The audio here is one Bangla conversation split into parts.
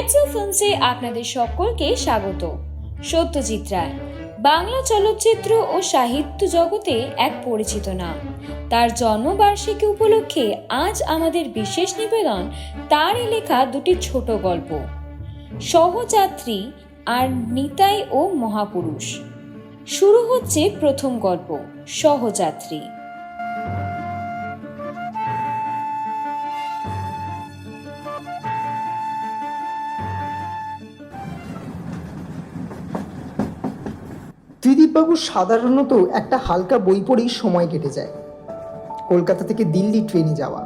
পিয়াচা ফিল্মসে আপনাদের সকলকে স্বাগত। সত্যজিৎ রায় বাংলা চলচ্চিত্র ও সাহিত্য জগতে এক পরিচিত নাম। তার জন্মবার্ষিকী উপলক্ষে আজ আমাদের বিশেষ নিবেদন তারই লেখা দুটি ছোট গল্প, সহযাত্রী আর নিতাই ও মহাপুরুষ। শুরু হচ্ছে প্রথম গল্প, সহযাত্রী। ত্রিদীপবাবুর সাধারণত একটা হালকা বই পড়েই সময় কেটে যায়। কলকাতা থেকে দিল্লি ট্রেনে যাওয়া,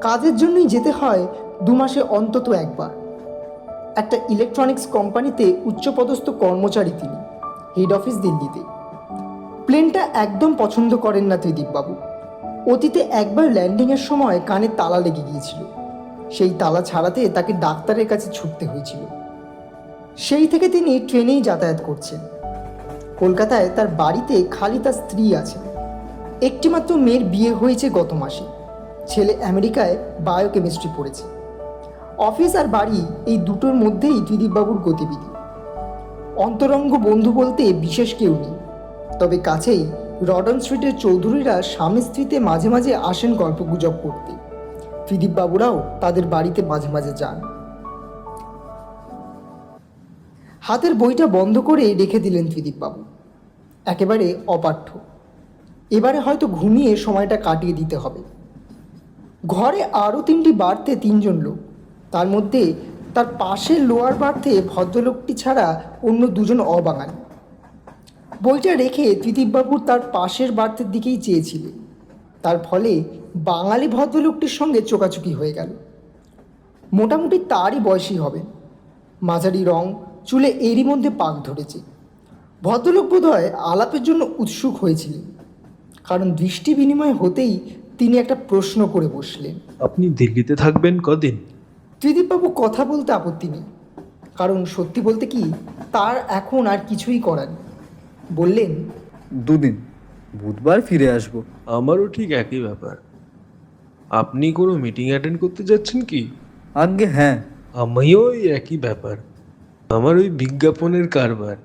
কাজের জন্যই যেতে হয় 2 মাসে অন্তত একবার। একটা ইলেকট্রনিক্স কোম্পানিতে উচ্চপদস্থ কর্মচারী তিনি, হেড অফিস দিল্লিতে। প্লেনটা একদম পছন্দ করেন না ত্রিদীপবাবু। অতীতে একবার ল্যান্ডিংয়ের সময় কানে তালা লেগে গিয়েছিল। সেই তালা ছাড়াতে তাকে ডাক্তারের কাছে ছুটতে হয়েছিল। সেই থেকে তিনি ট্রেনেই যাতায়াত করছেন। কলকাতায় তার বাড়িতে খালি তার স্ত্রী আছেন। একটিমাত্র মেয়ের বিয়ে হয়েছে গত মাসে। ছেলে আমেরিকায় বায়োকেমিস্ট্রি পড়েছে। অফিস আর বাড়ি এই দুটোর মধ্যেই ত্রিদীপবাবুর গতিবিধি। অন্তরঙ্গ বন্ধু বলতে বিশেষ কেউ নেই, তবে কাছেই রডন স্ট্রিটের চৌধুরীরা স্বামী স্ত্রীতে মাঝে মাঝে আসেন গল্পগুজব করতে। ত্রিদীপবাবুরাও তাদের বাড়িতে মাঝে মাঝে যান। হাতের বইটা বন্ধ করে রেখে দিলেন ত্রিদীপবাবু, একেবারে অপাঠ্য। এবারে হয়তো ঘুমিয়ে সময়টা কাটিয়ে দিতে হবে। ঘরে আরও 3টি বার্থে 3 জন লোক, তার মধ্যে তার পাশের লোয়ার বার্থে ভদ্রলোকটি ছাড়া অন্য 2 জন অবাঙালি। বইটা রেখে ত্রিদীপবাবু তার পাশের বার্থের দিকেই চেয়েছিলেন। তার ফলে বাঙালি ভদ্রলোকটির সঙ্গে চোকাচুকি হয়ে গেল। মোটামুটি তারই বয়সী হবেন, মাঝারি রং, চুলে এরই মধ্যে পাক ধরেছে। ভদ্রলোক বোধহয় আলাপের জন্য উৎসুক হয়েছিলেন, কারণ দৃষ্টি বিনিময় হতেই তিনি একটা প্রশ্ন করে বসলেন। আপনি দিল্লিতে থাকবেন কদিন? ত্রিদীপবাবু কথা বলতে আপত্তি নেই, কারণ সত্যি বলতে কি তার এখন আর কিছুই করার নেই। বললেন, 2 দিন, বুধবার ফিরে আসব। আমারও ঠিক একই ব্যাপার। আপনি কোনো মিটিং অ্যাটেন্ড করতে যাচ্ছেন কি? আজ্ঞে হ্যাঁ। আমিও ওই একই ব্যাপার। আমার ওই বিজ্ঞাপনের কারবার।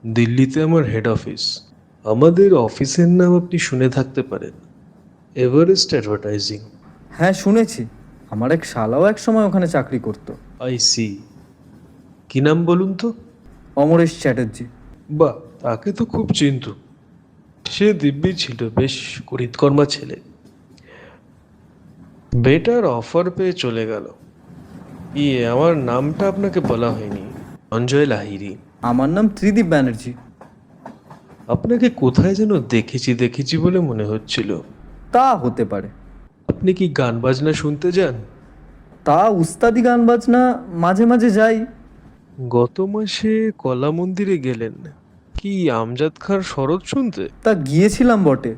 দিল্লিতে আমার হেড অফিস। আমাদের অফিসের নাম আপনি শুনে থাকতে পারেন, এভারেস্ট অ্যাডভার্টাইজিং। হ্যাঁ শুনেছি, আমার এক শালাও এক সময় ওখানে চাকরি করত। I see. কি নাম বলুন তো? অমরেশ চ্যাটার্জি। বাহ, তাকে তো খুব চিনত। সে দিব্যি ছিল, বেশ করিতকর্মা ছেলে। বেটার অফার পেয়ে চলে গেল। আমার নামটা আপনাকে বলা হয়নি, সঞ্জয় লাহিড়ী। আমার নাম ত্রিদীপ ব্যানার্জি। আপনাকে কোথায় যেন দেখেছি দেখেছি বলে মনে হচ্ছিল। তা হতে পারে। আপনি কি গান বাজনা শুনতে যান? তা উস্তাদি গান বাজনা মাঝে মাঝে যাই। গত মাসে কলা মন্দিরে গেলেন কি আমজাদ খাঁর শরৎ শুনতে? তা গিয়েছিলাম বটে।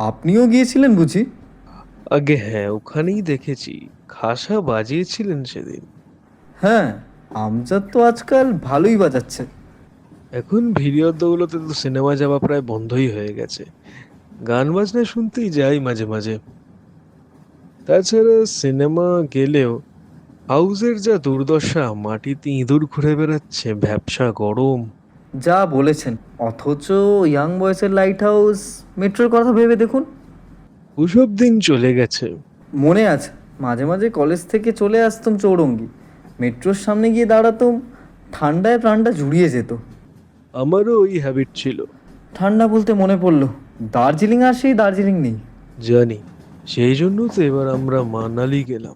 আপনিও গিয়েছিলেন বুঝি? আগে হ্যাঁ, ওখানেই দেখেছি। খাসা বাজিয়েছিলেন সেদিন। হ্যাঁ, আমজাদ তো আজকাল ভালোই বাজাচ্ছে। এখন ভিডিওর দৌলতে তো সিনেমা যাওয়া প্রায় বন্ধই হয়ে গেছে। গান বাজনা শুনতেই যাই মাঝে মাঝে। তাছাড়া সিনেমা গেলেও হাউসের যা দুর্দশা, মাটিতে ইঁদুর ঘুরে বেড়াচ্ছে, ভ্যাপসা গরম। যা বলেছেন, অথচ ইয়াং বয়সের লাইট হাউস মেট্রোর কথা ভেবে দেখুন। ওসব দিন চলে গেছে। মনে আছে, মাঝে মাঝে কলেজ থেকে চলে আসতাম চৌরঙ্গি, মেট্রোর সামনে গিয়ে দাঁড়াতাম, ঠান্ডায় প্রাণটা জুড়িয়ে যেত। আমারও ওই হ্যাবিট ছিল। ঠান্ডা বলতে মনে পড়লো, দার্জিলিং আর সেই দার্জিলিং নেই। জানি, সেই জন্য তো এবার আমরা মানালি গেলাম।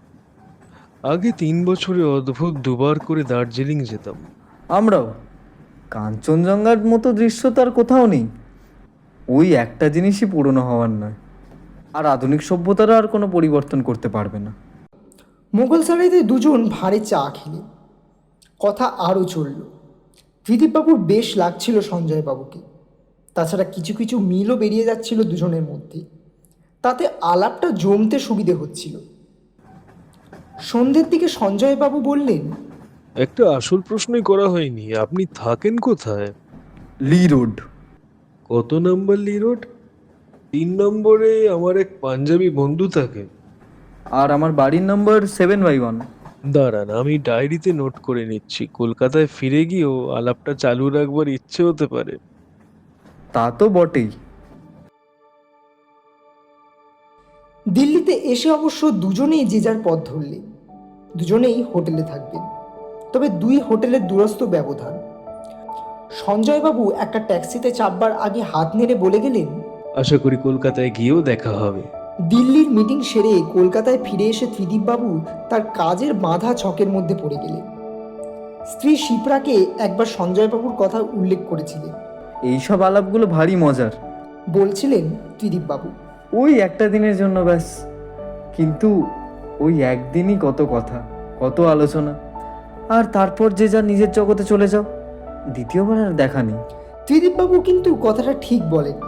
আগে 3 বছরে অদ্ভুত 2বার করে দার্জিলিং যেতাম। আমরাও। কাঞ্চনজঙ্ঘার মতো দৃশ্য তো আর কোথাও নেই। ওই একটা জিনিসই পুরনো হওয়ার নয়, আর আধুনিক সভ্যতারা আর কোনো পরিবর্তন করতে পারবে না। মোগল সারাইতে 2 জন ভাঁড়ে চা খেলেন। কথা আরও চলল। ত্রিদীপবাবুর বেশ লাগছিল সঞ্জয়বাবুকে। তাছাড়া কিছু কিছু মিলও বেরিয়ে যাচ্ছিল দুজনের মধ্যে। তাতে আলাপটা জমতে সুবিধে হচ্ছিল। সন্ধ্যের দিকে সঞ্জয়বাবু বললেন, একটা আসল প্রশ্নই করা হয়নি, আপনি থাকেন কোথায়? লি রোড। কত নম্বর লি রোড? 3 নম্বরে আমার এক পাঞ্জাবি বন্ধু থাকে। আর আমার বাড়ির নম্বর 7/1। দাঁড়ান, আমি ডায়েরিতে নোট করে নিচ্ছি। কলকাতায় ফিরে গিয়েও আলাপটা চালু রাখবার ইচ্ছে হতে পারে। তা তো বটেই। দিল্লিতে এসে অবশ্য দুজনেই যে যার পথ ধরলেন। দুজনেই হোটেলে থাকবেন, তবে দুই হোটেলের দূরস্থ ব্যবধান। সঞ্জয়বাবু একটা ট্যাক্সিতে চাপবার আগে হাত নেড়ে বলে গেলেন, আশা করি কলকাতায় গিয়েও দেখা হবে। দিল্লির মিটিং সেরে কলকাতায় ফিরে এসে ত্রিদীপবাবু তার কাজের বাঁধা ছকের মধ্যে পড়ে গেলেন। স্ত্রী শিপ্রাকে একবার সঞ্জয়বাবুর কথা উল্লেখ করেছিলেন। এইসব আলাপগুলো ভারী মজার। বলছিলেন ত্রিদীপবাবু, ওই একটা দিনের জন্য ব্যাস, কিন্তু ওই একদিনই কত কথা, কত আলোচনা, আর তারপর যে যা নিজের জগতে চলে যাও, দ্বিতীয়বার আর দেখা নেই। ত্রিদীপবাবু কিন্তু কথাটা ঠিক বলেন,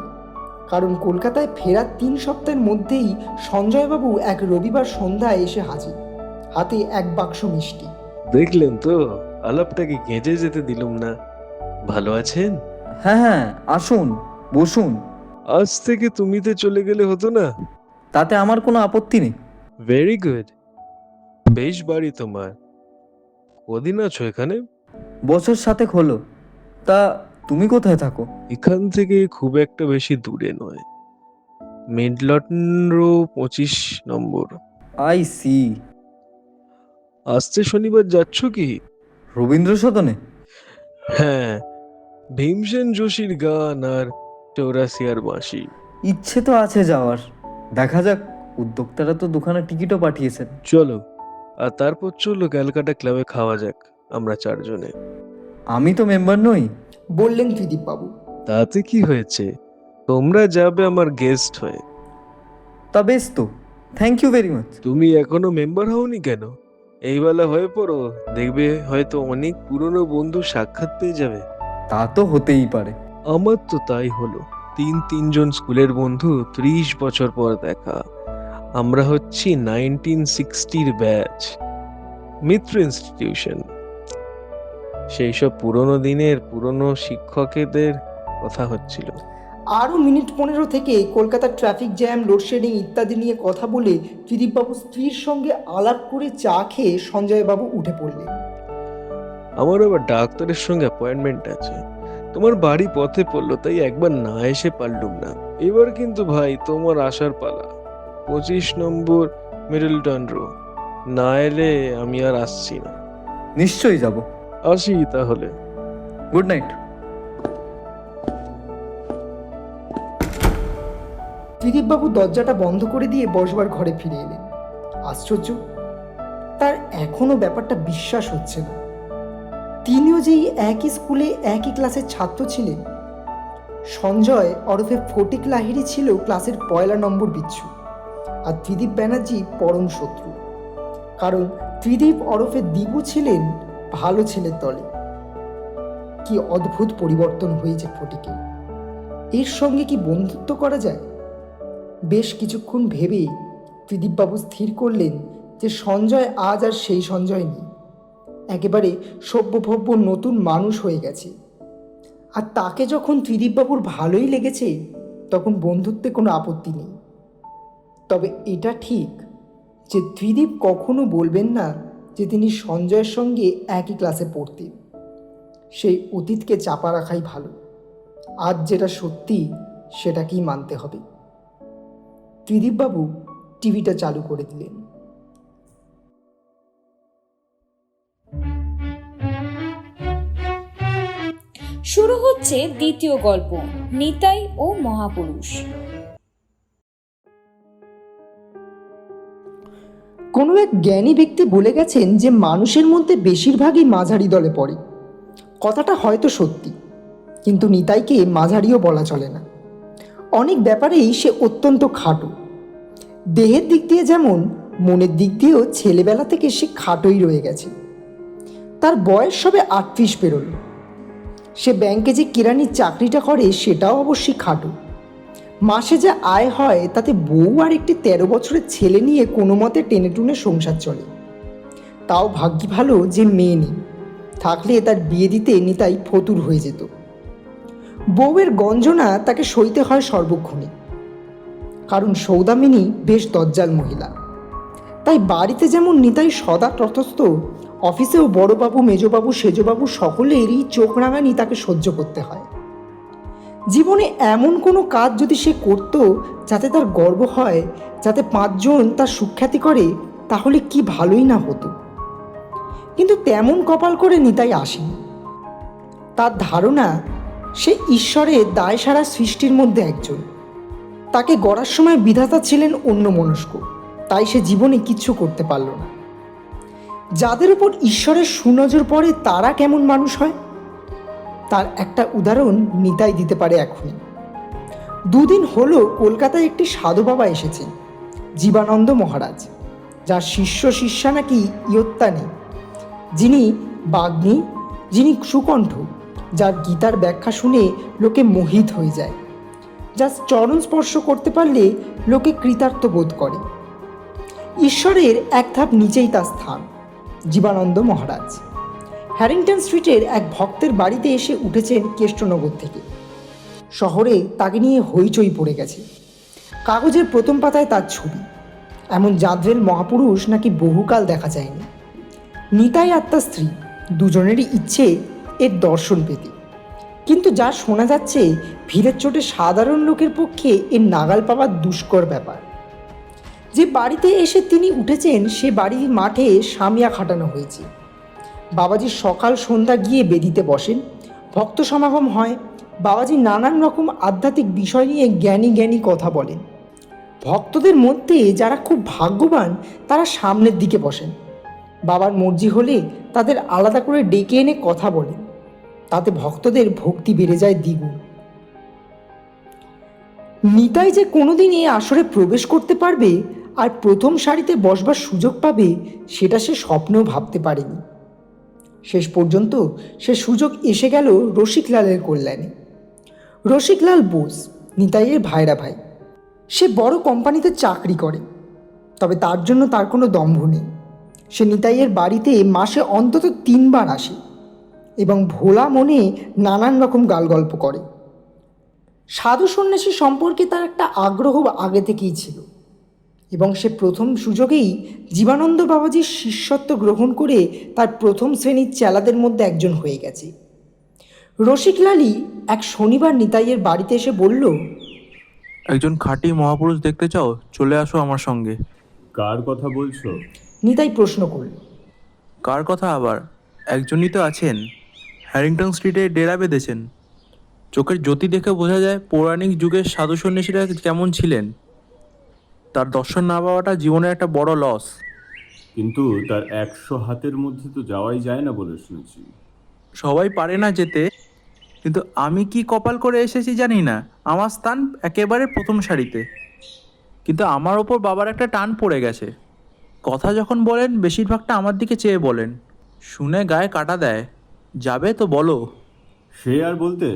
কারণ কলকাতায় ফেরার 3 সপ্তাহের মধ্যেই সঞ্জয়বাবু এক রবিবার সন্ধ্যায় এসে হাজির, হাতে এক বাক্স মিষ্টি। দেখলেন তো, আলাপটাকে গেঁজে যেতে দিলুম না। ভালো আছেন? হ্যাঁ হ্যাঁ, আসুন, বসুন। আজ থেকে তুমিতে চলে গেলে হতো না? তাতে আমার কোনো আপত্তি নেই। Very good. বেশ বাড়ি তোমার। কদিন আছো এখানে? বছর 7 হলো। তা তুমি কোথায় থাকো? এখান থেকে খুব একটা বেশি দূরে নয়, মিডলটন রো 25 নম্বর। I see. আসছে শনিবার যাচ্ছ কি? রবীন্দ্র সদনে? হ্যাঁ, ভীমসেন যোশীর গান আর চৌরাসিয়ার বাঁশি। ইচ্ছে তো আছে যাওয়ার, দেখা যাক। উদ্যোক্তারা তো দুখানা টিকিটও পাঠিয়েছেন। চলো, আর তারপর চলো ক্যালকাটা ক্লাবে খাওয়া যাক, আমরা 4 জনে। আমি তো মেম্বার নই। বললেন ত্রিদীপবাবু। তাতে কি হয়েছে, তোমরা যাবে আমার গেস্ট হয়ে। তা বেশ তো, থ্যাংক ইউ ভেরি মাচ। তুমি এখনো মেম্বার হওনি কেন? এই বেলা হয়ে পড়ো, দেখবে হয়তো অনেক পুরনো বন্ধু সাক্ষাৎ পেয়ে যাবে। তা তো হতেই পারে। আমার তো তাই হলো। 3 জন স্কুলের বন্ধু, 30 বছর পর দেখা। আমরা হচ্ছি 1960-র ব্যাচ, মিত্র ইনস্টিটিউশন। সেই সব পুরনো দিনের পুরনো শিক্ষকদের কথা হচ্ছিল। আরও মিনিট 15 থেকে কলকাতার ট্রাফিক জ্যাম, লোডশেডিং ইত্যাদি নিয়ে কথা বলে ত্রিদীপবাবু স্ত্রীর সঙ্গে আলাপ করে চা খেয়ে সঞ্জয়বাবু উঠে পড়লেন। আমার আবার ডাক্তারের সঙ্গে অ্যাপয়েন্টমেন্ট আছে। তোমার বাড়ি পথে পড়লো, তাই একবার না এসে পারলুম না। এবার কিন্তু ভাই তোমার আসার পালা। 25 নম্বর মিডলটন রো। না এলে আমি আর আসছি না। নিশ্চয়ই যাব। আসি তাহলে। Good night. ত্রিদীপবাবু দরজাটা বন্ধ করে দিয়ে বসবার ঘরে ফিরে এলেন। আশ্চর্য, তার এখনো ব্যাপারটা বিশ্বাস হচ্ছে না। তিনিও যেই একই স্কুলে একই ক্লাসের ছাত্র ছিলেন। সঞ্জয় ওরফে ফটিক লাহিড়ী ছিল ক্লাসের 1 নম্বর বিচ্ছু, আর ত্রিদীপ ব্যানার্জি পরম শত্রু। কারণ ত্রিদীপ ওরফে দীপু ছিলেন ভালো ছেলের দলে। কি অদ্ভুত পরিবর্তন হয়েছে ফটিকে! এর সঙ্গে কি বন্ধুত্ব করা যায়? বেশ কিছুক্ষণ ভেবে ত্রিদীপবাবু স্থির করলেন যে সঞ্জয় আজ আর সেই সঞ্জয় নেই, একেবারে সভ্যভব্য নতুন মানুষ হয়ে গেছে। আর তাকে যখন ত্রিদীপবাবুর ভালোই লেগেছে, তখন বন্ধুত্বে কোনো আপত্তি নেই। তবে এটা ঠিক যে ত্রিদীপ কখনো বলবেন না যে তিনি সঞ্জয়ের সঙ্গে একই ক্লাসে পড়তেন। সেই অতীতকে চাপা রাখাই ভালো। আজ যেটা সত্যি সেটাকেই মানতে হবে। ত্রিদীপবাবু টিভিটা চালু করে দিলেন। শুরু হচ্ছে দ্বিতীয় গল্প, নিতাই ও মহাপুরুষ। কোনো এক জ্ঞানী ব্যক্তি বলে গেছেন যে মানুষের মধ্যে বেশিরভাগই মাঝারি দলে পড়ে। কথাটা হয়তো সত্যি, কিন্তু নিতাইকে মাঝারিও বলা চলে না। অনেক ব্যাপারেই সে অত্যন্ত খাটো। দেহের দিক দিয়ে যেমন, মনের দিক দিয়েও ছেলেবেলা থেকে সে খাটোই রয়ে গেছে। তার বয়স সবে 38 পেরোল। সে ব্যাংকে যে কেরানির চাকরিটা করে সেটাও অবশ্যই খাটো। মাসে যা আয় হয় তাতে বউ আর একটি 13 বছরের ছেলে নিয়ে কোনো মতে টেনে টুনে সংসার চলে। তাও ভাগ্যি ভালো যে মেয়ে নেই, থাকলে তার বিয়ে দিতে নিতাই ফতুর হয়ে যেত। বউয়ের গঞ্জনা তাকে সইতে হয় সর্বক্ষণে, কারণ সৌদামিনী বেশ দজ্জাল মহিলা। তাই বাড়িতে যেমন নিতাই সদা তটস্থ, অফিসেও বড়বাবু, মেজবাবু, সেজবাবু সকলেরই চোখ রাঙানি তাকে সহ্য করতে হয়। জীবনে এমন কোনো কাজ যদি সে করত যাতে তার গর্ব হয়, যাতে 5 জন তার সুখ্যাতি করে, তাহলে কি ভালোই না হতো। কিন্তু তেমন কপাল করে নিতাই আসেনি। তার ধারণা সে ঈশ্বরের দায়সারা সৃষ্টির মধ্যে একজন। তাকে গড়ার সময় বিধাতা ছিলেন অন্যমনস্ক, তাই সে জীবনে কিচ্ছু করতে পারল না। যাদের উপর ঈশ্বরের সুনজর পড়ে তারা কেমন মানুষ হয়, তার একটা উদাহরণ নিতাই দিতে পারে এখনই। 2 দিন হলো কলকাতায় একটি সাধু বাবা এসেছেন, জীবানন্দ মহারাজ, যার শিষ্য শিষ্যা নাকি ইয়ত্তা নেই, যিনি বাগ্মী, যিনি সুকণ্ঠ, যার গীতার ব্যাখ্যা শুনে লোকে মোহিত হয়ে যায়, যার চরণ স্পর্শ করতে পারলে লোকে কৃতার্থ বোধ করে। ঈশ্বরের এক ধাপ নিচেই তার স্থান। জীবানন্দ মহারাজ হ্যারিংটন স্ট্রিটের এক ভক্তের বাড়িতে এসে উঠেছেন কেষ্টনগর থেকে। শহরে তাকে নিয়ে হইচই পড়ে গেছে। কাগজের প্রথম পাতায় তার ছবি। এমন জাদ্রেল মহাপুরুষ নাকি বহুকাল দেখা যায়নি। নিতাই আর তার স্ত্রী দুজনেরই ইচ্ছে এর দর্শন পেতে, কিন্তু যা শোনা যাচ্ছে ভিড়ের চোটে সাধারণ লোকের পক্ষে এর নাগাল পাওয়ার দুষ্কর ব্যাপার। যে বাড়িতে এসে তিনি উঠেছেন সে বাড়ির মাঠে সামিয়া খাটানো হয়েছে। বাবাজি সকাল সন্ধ্যা গিয়ে বেদিতে বসেন, ভক্ত সমাগম হয়, বাবাজি নানান রকম আধ্যাত্মিক বিষয় নিয়ে জ্ঞানী জ্ঞানী কথা বলেন। ভক্তদের মধ্যে যারা খুব ভাগ্যবান তারা সামনের দিকে বসেন। বাবার মর্জি হলে তাদের আলাদা করে ডেকে এনে কথা বলেন, তাতে ভক্তদের ভক্তি বেড়ে যায় দ্বিগুণ। নিতাই যে কোনোদিন এই আসরে প্রবেশ করতে পারবে আর প্রথম সারিতে বসবার সুযোগ পাবে সেটা সে স্বপ্নেও ভাবতে পারেনি। শেষ পর্যন্ত সে সুযোগ এসে গেল রসিকলালের কল্যাণে। রসিকলাল বোস নিতাইয়ের ভাইরা ভাই। সে বড় কোম্পানিতে চাকরি করে, তবে তার জন্য তার কোনো দম্ভ নেই। সে নিতাইয়ের বাড়িতে মাসে অন্তত 3 বার আসে এবং ভোলা মনে নানান রকম গালগল্প করে। সাধু সন্ন্যাসী সম্পর্কে তার একটা আগ্রহ আগে থেকেই ছিল এবং সে প্রথম সুযোগেই জীবানন্দ বাবাজির শিষ্যত্ব গ্রহণ করে তার প্রথম শ্রেণীর চেলাদের মধ্যে একজন হয়ে গেছে। রসিকলালই এক শনিবার নিতাইয়ের বাড়িতে এসে বলল, একজন খাঁটি মহাপুরুষ দেখতে চাও? চলে আসো আমার সঙ্গে। কার কথা বলছো? নিতাই প্রশ্ন করল। কার কথা আবার? একজনই তো আছেন, হ্যারিংটন স্ট্রিটে ডেরা বেঁধেছেন। চোখের জ্যোতি দেখে বোঝা যায় পৌরাণিক যুগের সাধু সন্ন্যাসীরা কেমন ছিলেন। তার দর্শন না পাওয়াটা জীবনের একটা বড় লস। কিন্তু তার 100 হাতের মধ্যে তো যাওয়াই যায় না বলে শুনেছি। সবাই পারে না যেতে, কিন্তু আমি কি কপাল করে এসেছি জানি না। আমার স্থান একেবারে প্রথম সারিতে, কিন্তু আমার ওপর বাবার একটা টান পড়ে গেছে। কথা যখন বলেন বেশিরভাগটা আমার দিকে চেয়ে বলেন, শুনে গায়ে কাটা দেয়। যাবে তো বলো। সে আর বলতে,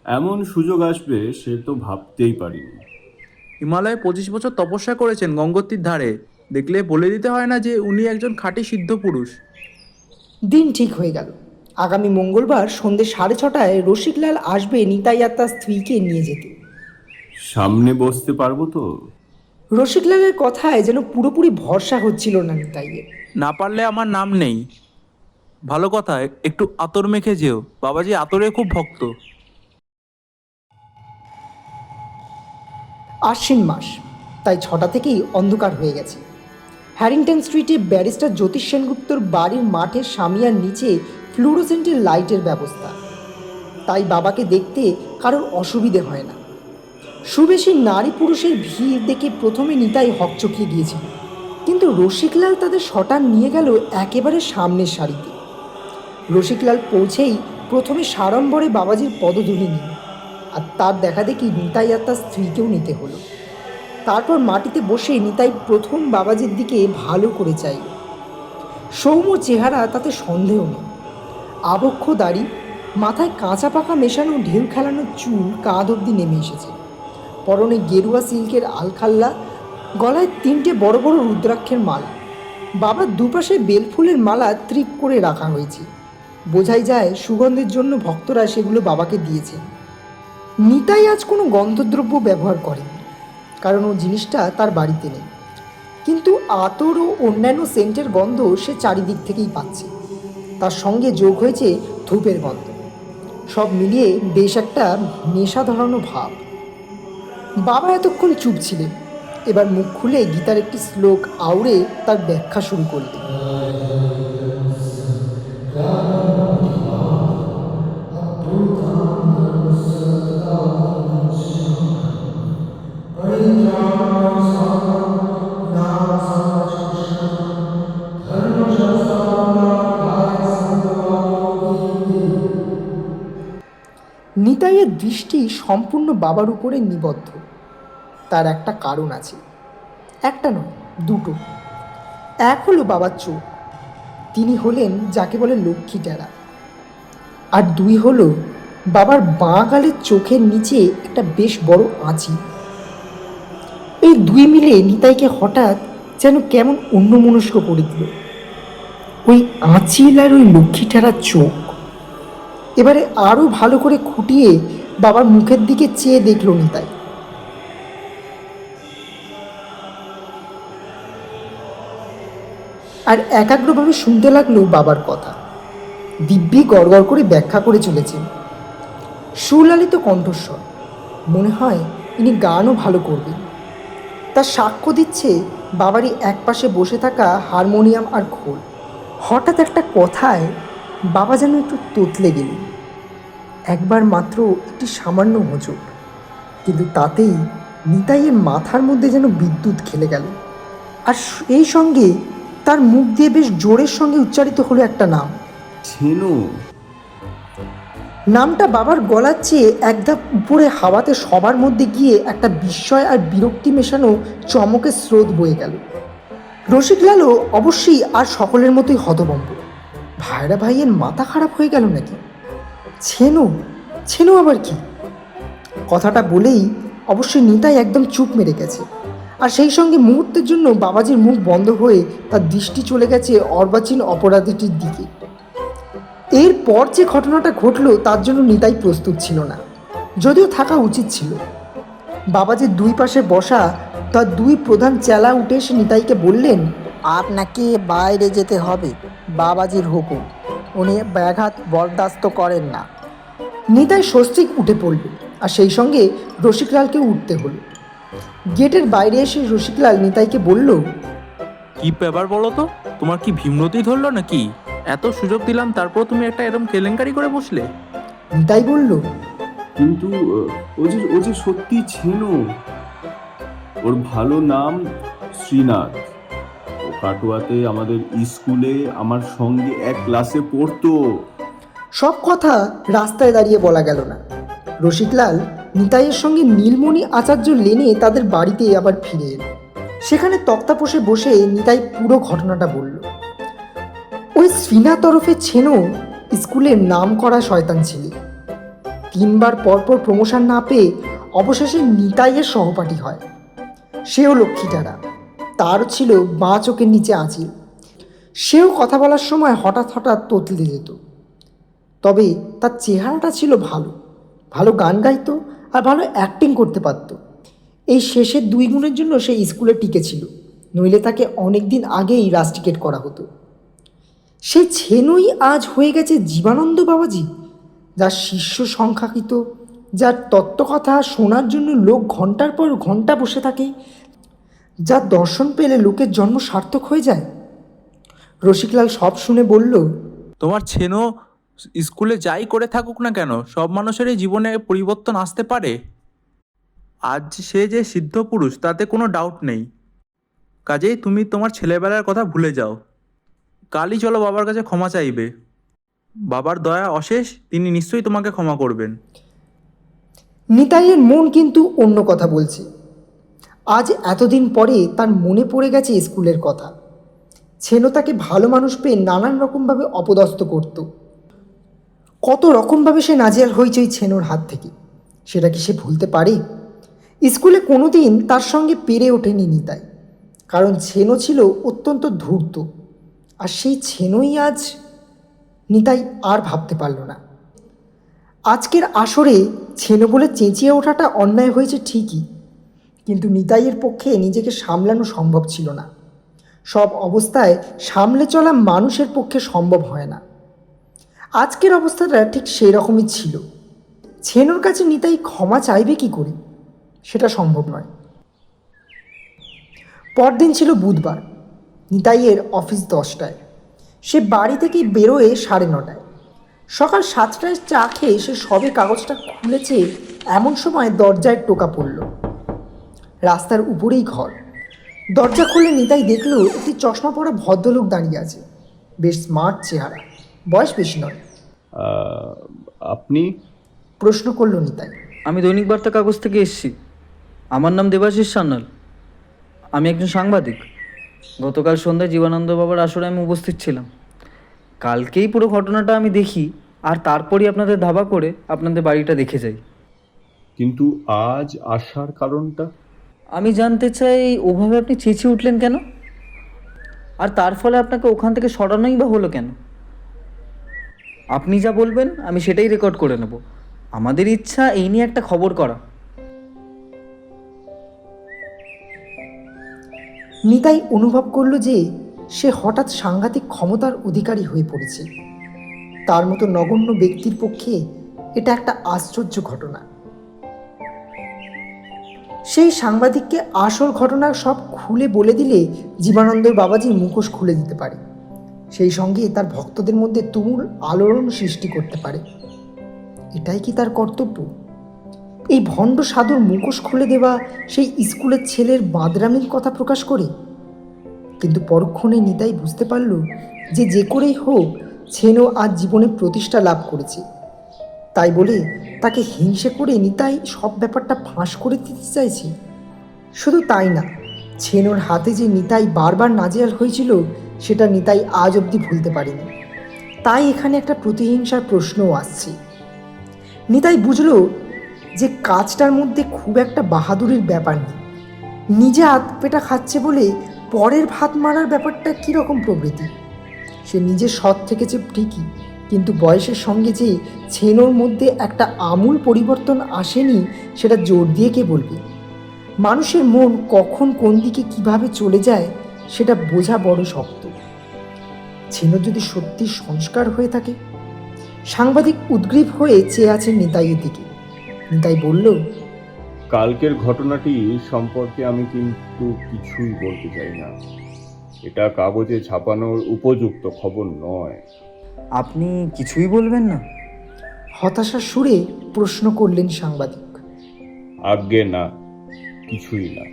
এমন সুযোগ আসবে সে তো ভাবতেই পারিনি। হিমালয়ে 25 বছর তপস্যা করেছেন গঙ্গোত্রীর ধারে, দেখলে বলে দিতে হয় না যে উনি একজন খাঁটি সিদ্ধ পুরুষ। দিন ঠিক হয়ে গেল। আগামী মঙ্গলবার সন্ধ্যে 6:30টায় রসিকলাল আসবে নিতাই আর তার স্ত্রীকে নিয়ে যেতে। সামনে বসতে পারবো তো? রসিকলালের কথায় যেন পুরোপুরি ভরসা হচ্ছিল না নিতাইয়ের। না পারলে আমার নাম নেই। ভালো কথা, একটু আতর মেখে যেও, বাবাজি আতরে খুব ভক্ত। আশ্বিন মাস, তাই 6টা থেকেই অন্ধকার হয়ে গেছে। হ্যারিংটন স্ট্রিটে ব্যারিস্টার জ্যোতিষ সেনগুপ্তর বাড়ির মাঠের সামিয়ার নিচে ফ্লুরোসেন্টের লাইটের ব্যবস্থা, তাই বাবাকে দেখতে কারোর অসুবিধে হয় না। সুবেশী নারী পুরুষের ভিড় দেখে প্রথমে নিতাই হকচকিয়ে গিয়েছিল, কিন্তু রসিকলাল তাদের শটান নিয়ে গেল একেবারে সামনের সারিতে। রসিকলাল পৌঁছেই প্রথমে সাড়ম্বরে বাবাজির পদধূলি নিল, আর তার দেখা দেখি নিতাই আর তার স্ত্রীকেও নিতে হলো। তারপর মাটিতে বসে নিতাই প্রথম বাবাজির দিকে ভালো করে চাই। সৌম্য চেহারা, তাতে সন্দেহ নেই। আবক্ষ দাড়ি, মাথায় কাঁচা পাকা মেশানো ঢেউ খেলানো চুল কাঁধ অবধি নেমে এসেছে। পরনে গেরুয়া সিল্কের আলখাল্লা, গলায় 3টে বড় বড় রুদ্রাক্ষের মালা। বাবার দুপাশে বেলফুলের মালা ত্রিপ করে রাখা হয়েছে। বোঝাই যায় সুগন্ধের জন্য ভক্তরা সেগুলো বাবাকে দিয়েছে। নিতাই আজ কোনো গন্ধদ্রব্য ব্যবহার করেনি, কারণ ও জিনিসটা তার বাড়িতে নেই। কিন্তু আতর ও অন্যান্য সেন্টের গন্ধ সে চারিদিক থেকেই পাচ্ছে। তার সঙ্গে যোগ হয়েছে ধূপের গন্ধ। সব মিলিয়ে বেশ একটা নেশা ধরানো ভাব। বাবা এতক্ষণ চুপ ছিলেন, এবার মুখ খুলে গীতার একটি শ্লোক আউড়ে তার ব্যাখ্যা শুরু করলেন। নিতাইয়ের দৃষ্টি সম্পূর্ণ বাবার উপরে নিবদ্ধ। তার একটা কারণ আছে, একটা নয়, দুটো। এক হলো বাবার চোখ, তিনি হলেন যাকে বলে লক্ষ্মী টেরা। আর দুই হলো বাবার বাঁ গালের চোখের নিচে একটা বেশ বড় আঁচি। এই দুই মিলে নিতাইকে হঠাৎ যেন কেমন অন্যমনস্ক করে দিল। ওই আঁচিল আর ওই লক্ষ্মী টেরার চোখ। এবারে আরও ভালো করে খুঁটিয়ে বাবার মুখের দিকে চেয়ে দেখল নিতাই। আর একাগ্রভাবে শুনতে লাগলো বাবার কথা। দিব্যি গড়গড় করে ব্যাখ্যা করে চলেছেন। সুলালিত কণ্ঠস্বর, মনে হয় ইনি গানও ভালো করবেন। তার সাক্ষ্য দিচ্ছে বাবারই একপাশে বসে থাকা হারমোনিয়াম আর খোল। হঠাৎ একটা কথায় বাবা যেন একটু তোতলে গেলেন। একবার মাত্র একটি সামান্য হোঁচট, কিন্তু তাতেই নিতাইয়ের মাথার মধ্যে যেন বিদ্যুৎ খেলে গেল। আর এই সঙ্গে তার মুখ দিয়ে বেশ জোরের সঙ্গে উচ্চারিত হলো একটা নাম, ছেনু। নামটা বাবার গলার চেয়ে একধাপ উপরে হাওয়াতে সবার মধ্যে গিয়ে একটা বিস্ময় আর বিরক্তি মেশানো চমকের স্রোত বয়ে গেল। রসিকলালও অবশ্যই আর সকলের মতোই হতভম্ব। ভাইরা ভাইয়ের মাথা খারাপ হয়ে গেল নাকি? ছেনু, ছেনু আবার কি? কথাটা বলেই অবশ্যই নিতাই একদম চুপ মেরে গেছে। আর সেই সঙ্গে মুহূর্তের জন্য বাবাজির মুখ বন্ধ হয়ে তার দৃষ্টি চলে গেছে অর্বাচীন অপরাধীটির দিকে। এরপর যে ঘটনাটা ঘটল তার জন্য নিতাই প্রস্তুত ছিল না, যদিও থাকা উচিত ছিল। বাবাজির দুই পাশে বসা তার দুই প্রধান চেলা উঠে এসে নিতাইকে বললেন, আপনাকে বাইরে যেতে হবে, বাবাজির হুকুম, উনি ব্যাঘাত বরদাস্ত করেন না। নিতাই স্বস্তিক উঠে পড়ল, আর সেই সঙ্গে রসিকলালকে উঠতে হলো। গেটের বাইরে এসে রসিকলাল নিতাইকে বলল, কি ব্যাপার বলো তো, তোমার কি ভীমরতি ধরলো নাকি? এত সুযোগ দিলাম, তারপর তুমি একটা এরকম কেলেঙ্কারি করে বসলে। নিতাই বলল, কিন্তু ও যে সত্যি ছেনু। ওর ভালো নাম শ্রীনাথ। ও কাটোয়াতে আমাদের স্কুলে আমার সঙ্গে এক ক্লাসে পড়তো। সব কথা রাস্তায় দাঁড়িয়ে বলা গেল না। রসিকলাল নিতাইয়ের সঙ্গে নীলমণি আচার্য লেনে তাদের বাড়িতে আবার ফিরে এলো। সেখানে তক্তাপোষে বসে নিতাই পুরো ঘটনাটা বলল। ওই শ্রীনাথ তরফে ছেনু স্কুলের নাম করা শয়তান ছিল। 3 বার পরপর প্রমোশন না পেয়ে অবশেষে নিতাইয়ের সহপাঠী হয়। সেও লক্ষ্মীটারা, তারও ছিল বাঁ চোখের নিচে আঁচিল। সেও কথা বলার সময় হঠাৎ হঠাৎ তোতলে যেত। তবে তার চেহারাটা ছিল ভালো, ভালো গান গাইতো আর ভালো অ্যাক্টিং করতে পারত। এই শেষের 2 গুণের জন্য সে স্কুলে টিকেছিল, নইলে তাকে অনেক দিন আগেই রাস্টিকেট করা হতো। সে ছেনুই আজ হয়ে গেছে জীবানন্দ বাবাজি, যার শিষ্য সংখ্যাকৃত, যার তত্ত্বকথা শোনার জন্য লোক ঘন্টার পর ঘন্টা বসে থাকে, যার দর্শন পেলে লোকের জন্ম সার্থক হয়ে যায়। রসিকলাল সব শুনে বলল, তোমার ছেনো স্কুলে যাই করে থাকুক না কেন, সব মানুষেরই জীবনে পরিবর্তন আসতে পারে। আজ সে যে সিদ্ধ পুরুষ তাতে কোনো ডাউট নেই। কাজেই তুমি তোমার ছেলেবেলার কথা ভুলে যাও। কালই চলো বাবার কাছে ক্ষমা চাইবে। বাবার দয়া অশেষ, তিনি নিশ্চয়ই তোমাকে ক্ষমা করবেন। নিতাইয়ের মন কিন্তু অন্য কথা বলছে। আজ এতদিন পরে তার মনে পড়ে গেছে স্কুলের কথা। ছেনো তাকে ভালো মানুষ পেয়ে নানান রকমভাবে অপদস্থ করত। কত রকমভাবে সে নাজেহাল হয়েছে ওই ছেনোর হাত থেকে, সেটা কি সে ভুলতে পারে? স্কুলে কোনোদিন তার সঙ্গে পেরে ওঠেনি নিতাই, কারণ ছেনো ছিল অত্যন্ত ধূর্ত। আর সেই ছেনোই আজ নিতাই আর ভাবতে পারল না। আজকের আসরে ছেনো বলে চেঁচিয়ে ওঠাটা অন্যায় হয়েছে ঠিকই, কিন্তু নিতাইয়ের পক্ষে নিজেকে সামলানো সম্ভব ছিল না। সব অবস্থায় সামলে চলা মানুষের পক্ষে সম্ভব হয় না। আজকের অবস্থাটা ঠিক সেই রকমই ছিল। ছেনোর কাছে নিতাই ক্ষমা চাইবে কি করে, সেটা সম্ভব নয়। পরদিন ছিল বুধবার। নিতাইয়ের অফিস 10টায়। সে বাড়ি থেকে বেরোয় 9:30। সকাল 7টায় চা খেয়ে সে সবে কাগজটা খুলেছে, এমন সময় দরজায় টোকা পড়ল। রাস্তার উপরেই ঘর। দরজা খুলে নিতাই দেখল একটি চশমা পরা ভদ্রলোক দাঁড়িয়ে আছে। বেশ স্মার্ট চেহারা, বয়স বেশি নয়। আপনি? প্রশ্ন করল নিতাই। আমি দৈনিক বার্তা কাগজ থেকে এসেছি। আমার নাম দেবাশিস সান্যাল। আমি একজন সাংবাদিক। গতকাল সন্ধ্যায় জীবনানন্দ বাবার আসরে আমি উপস্থিত ছিলাম। কালকেই পুরো ঘটনাটা আমি দেখি, আর তারপরই আপনাদের ধাবা করে আপনাদের বাড়িটা দেখে যাই। কিন্তু আজ আসার কারণটা? আমি জানতে চাই ওভাবে আপনি চেঁচিয়ে উঠলেন কেন, আর তার ফলে আপনাকে ওখান থেকে সরানোই বা হলো কেন? আপনি যা বলবেন আমি সেটাই রেকর্ড করে নেব। আমাদের ইচ্ছা এই নিয়ে একটা খবর করা। নিতাই অনুভব করল যে সে হঠাৎ সাংঘাতিক ক্ষমতার অধিকারী হয়ে পড়েছে। তার মতো নগণ্য ব্যক্তির পক্ষে এটা একটা আশ্চর্য ঘটনা। সেই সাংবাদিককে আসল ঘটনা সব খুলে বলে দিলে জীবনানন্দের বাবাজির মুখোশ খুলে দিতে পারে, সেই সঙ্গে তার ভক্তদের মধ্যে তুমুল আলোড়ন সৃষ্টি করতে পারে। এটাই কি তার কর্তব্য? এই ভণ্ড সাধুর মুখোশ খুলে দেওয়া সেই স্কুলের ছেলের বাঁদরামির কথা প্রকাশ করে? কিন্তু পরক্ষণে নিতাই বুঝতে পারল যে করেই হোক ছেনো আজ জীবনে প্রতিষ্ঠা লাভ করেছে। তাই বলে তাকে হিংসে করে নিতাই সব ব্যাপারটা ফাঁস করে দিতে চাইছে। শুধু তাই না, ছেনোর হাতে যে নিতাই বারবার নাজেহাল হয়েছিল সেটা নিতাই আজ অবধি ভুলতে পারেনি। তাই এখানে একটা প্রতিহিংসার প্রশ্নও আসছে। নিতাই বুঝল যে কাজটার মধ্যে খুব একটা বাহাদুরির ব্যাপার নেই। নিজে আধপেটা খাচ্ছে বলে পরের ভাত মারার ব্যাপারটা কীরকম প্রবৃত্তি। সে নিজে সৎ থেকেছে ঠিকই, কিন্তু বয়সের সঙ্গে যে ছেনোর মধ্যে একটা আমূল পরিবর্তন আসেনি সেটা জোর দিয়ে কে বলবে? মানুষের মন কখন কোন দিকে কিভাবে চলে যায় সেটা বোঝা বড় শক্ত। ছেনো যদি সত্যি সংস্কার হয়ে থাকে। সাংবাদিক উদ্গ্রীব হয়ে চেয়ে আছেন নিতাইয়ের দিকে। নিতাই বলল, কালকের ঘটনাটি সম্পর্কে আমি কিন্তু কিছুই বলতে চাই না। এটা কাগজে ছাপানোর উপযুক্ত খবর নয়। আপনি কিছুই বলবেন না? হতাশার সুরে প্রশ্ন করলেন সাংবাদিক। আজ্ঞে না, কিছুই না।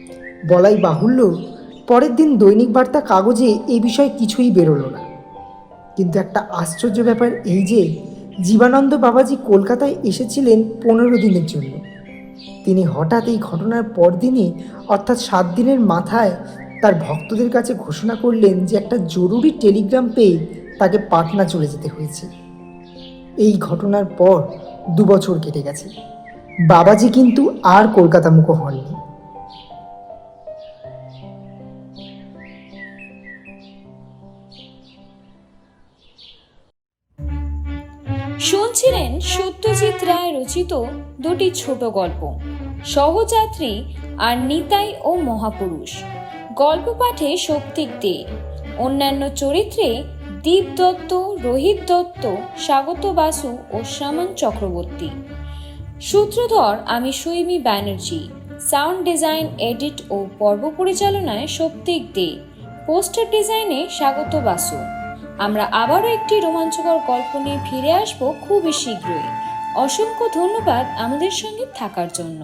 বলাই বাহুল্য, পরের দিন দৈনিক বার্তা কাগজে এই বিষয়ে কিছুই বেরোলো না। কিন্তু একটা আশ্চর্য ব্যাপার এই যে জীবনানন্দ বাবাজি কলকাতায় এসেছিলেন 15 দিনের জন্য। তিনি হঠাৎ এই ঘটনার পরদিনই অর্থাৎ 7 দিনের মাথায় তার ভক্তদের কাছে ঘোষণা করলেন যে একটা জরুরি টেলিগ্রাম পেয়ে তাকে পাটনা চলে যেতে হয়েছে। এই ঘটনার পর 2 বছর কেটে গেছে। বাবাজি কিন্তু আর কলকাতামুখো হননি। শুনছিলেন সত্যজিৎ রায় রচিত দুটি ছোট গল্প, সহযাত্রী আর নিতাই ও মহাপুরুষ। গল্প পাঠে শক্তিক দে, অন্যান্য চরিত্রে দীপ দত্ত, রোহিত দত্ত, স্বাগত বাসু ও সামান চক্রবর্তী। সূত্রধর আমি সৈমি ব্যানার্জি। সাউন্ড ডিজাইন, এডিট ও পর্ব পরিচালনায় শক্তিক দে। পোস্টার ডিজাইনে স্বাগত বাসু। আমরা আবারও একটি রোমাঞ্চকর গল্প নিয়ে ফিরে আসবো খুবই শীঘ্রই। অসংখ্য ধন্যবাদ আমাদের সঙ্গে থাকার জন্য।